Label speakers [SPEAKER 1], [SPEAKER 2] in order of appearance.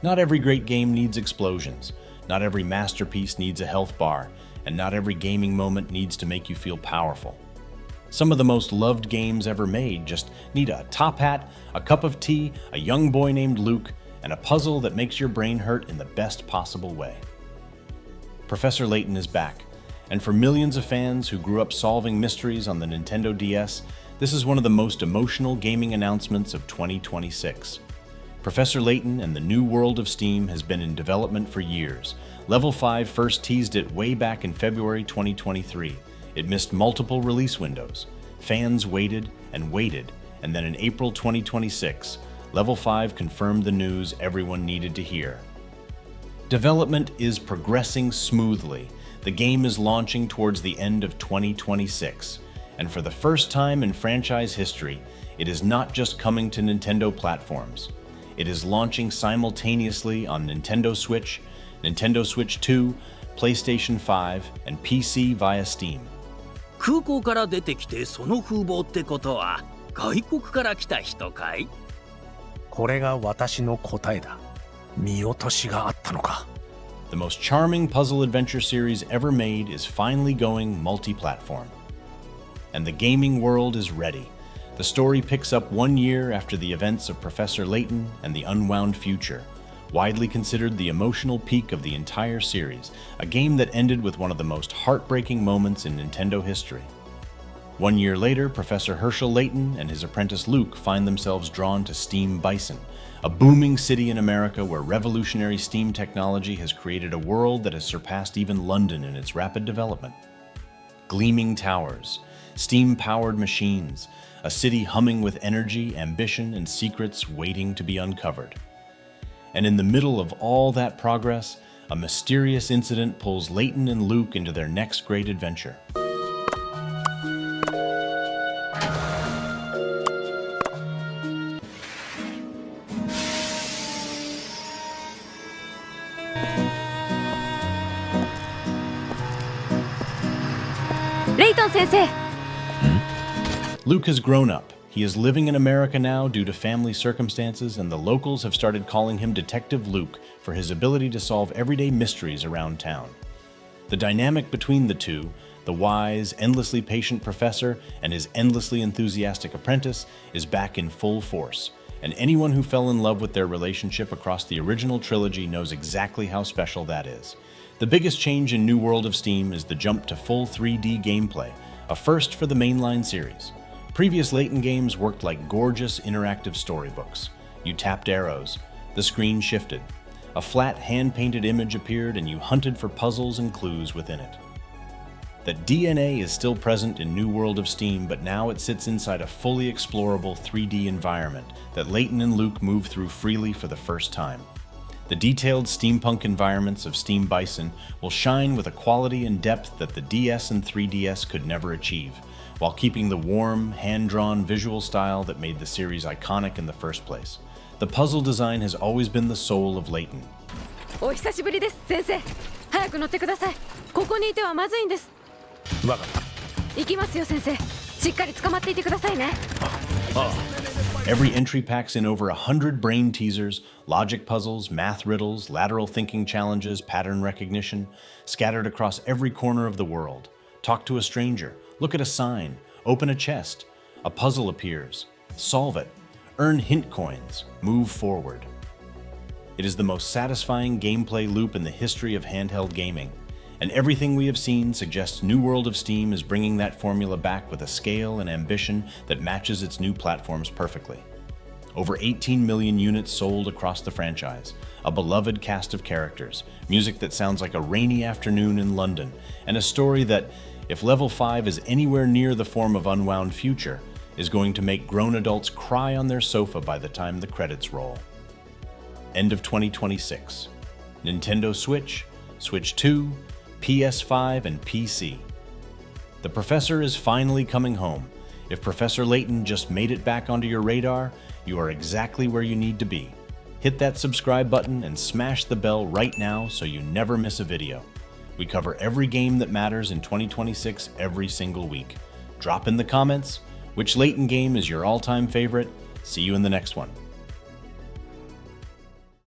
[SPEAKER 1] Not every great game needs explosions, not every masterpiece needs a health bar, and not every gaming moment needs to make you feel powerful. Some of the most loved games ever made just need a top hat, a cup of tea, a young boy named Luke, and a puzzle that makes your brain hurt in the best possible way. Professor Layton is back, and for millions of fans who grew up solving mysteries on the Nintendo DS, this is one of the most emotional gaming announcements of 2026. Professor Layton and the New World of Steam has been in development for years. Level 5 first teased it way back in February 2023. It missed multiple release windows. Fans waited and waited, and then in April 2026, Level 5 confirmed the news everyone needed to hear. Development is progressing smoothly. The game is launching towards the end of 2026, and for the first time in franchise history, it is not just coming to Nintendo platforms. It is launching simultaneously on Nintendo Switch, Nintendo Switch 2, PlayStation 5, and PC via Steam.
[SPEAKER 2] 空港から出てきてその風貌ってことは外国から来た人かい？
[SPEAKER 3] これが私の答えだ。見落としがあったのか。
[SPEAKER 1] The most charming puzzle adventure series ever made is finally going multi-platform. And the gaming world is ready. The story picks up 1 year after the events of Professor Layton and the Unwound Future, widely considered the emotional peak of the entire series, a game that ended with one of the most heartbreaking moments in Nintendo history. 1 year later, Professor Herschel Layton and his apprentice Luke find themselves drawn to Steam Bison, a booming city in America where revolutionary steam technology has created a world that has surpassed even London in its rapid development. Gleaming towers, steam-powered machines, a city humming with energy, ambition, and secrets waiting to be uncovered. And in the middle of all that progress, a mysterious incident pulls Layton and Luke into their next great adventure.
[SPEAKER 4] Layton sensei!
[SPEAKER 1] Luke has grown up. He is living in America now due to family circumstances, and the locals have started calling him Detective Luke for his ability to solve everyday mysteries around town. The dynamic between the two, the wise, endlessly patient professor and his endlessly enthusiastic apprentice, is back in full force, and anyone who fell in love with their relationship across the original trilogy knows exactly how special that is. The biggest change in New World of Steam is the jump to full 3D gameplay, a first for the mainline series. Previous Layton games worked like gorgeous interactive storybooks. You tapped arrows, the screen shifted, a flat hand-painted image appeared, and you hunted for puzzles and clues within it. That DNA is still present in New World of Steam, but now it sits inside a fully explorable 3D environment that Layton and Luke move through freely for the first time. The detailed steampunk environments of Steam Bison will shine with a quality and depth that the DS and 3DS could never achieve, while keeping the warm, hand-drawn visual style that made the series iconic in the first place. The puzzle design has always been the soul of Layton.
[SPEAKER 4] お久しぶりです、先生。早く乗ってください。ここにいてはまずいんです。
[SPEAKER 3] わかった。
[SPEAKER 4] 行きますよ、先生。しっかり捕まっていてくださいね。
[SPEAKER 1] Every entry packs in over 100 brain teasers, logic puzzles, math riddles, lateral thinking challenges, pattern recognition, scattered across every corner of the world. Talk to a stranger, look at a sign, open a chest. A puzzle appears. Solve it. Earn hint coins. Move forward. It is the most satisfying gameplay loop in the history of handheld gaming, and everything we have seen suggests New World of Steam is bringing that formula back with a scale and ambition that matches its new platforms perfectly. Over 18 million units sold across the franchise, a beloved cast of characters, music that sounds like a rainy afternoon in London, and a story that, if Level 5 is anywhere near the form of Unwound Future, is going to make grown adults cry on their sofa by the time the credits roll. End of 2026. Nintendo Switch, Switch 2, PS5, and PC. The Professor is finally coming home. If Professor Layton just made it back onto your radar, you are exactly where you need to be. Hit that subscribe button and smash the bell right now so you never miss a video. We cover every game that matters in 2026 every single week. Drop in the comments which Layton game is your all-time favorite. See you in the next one.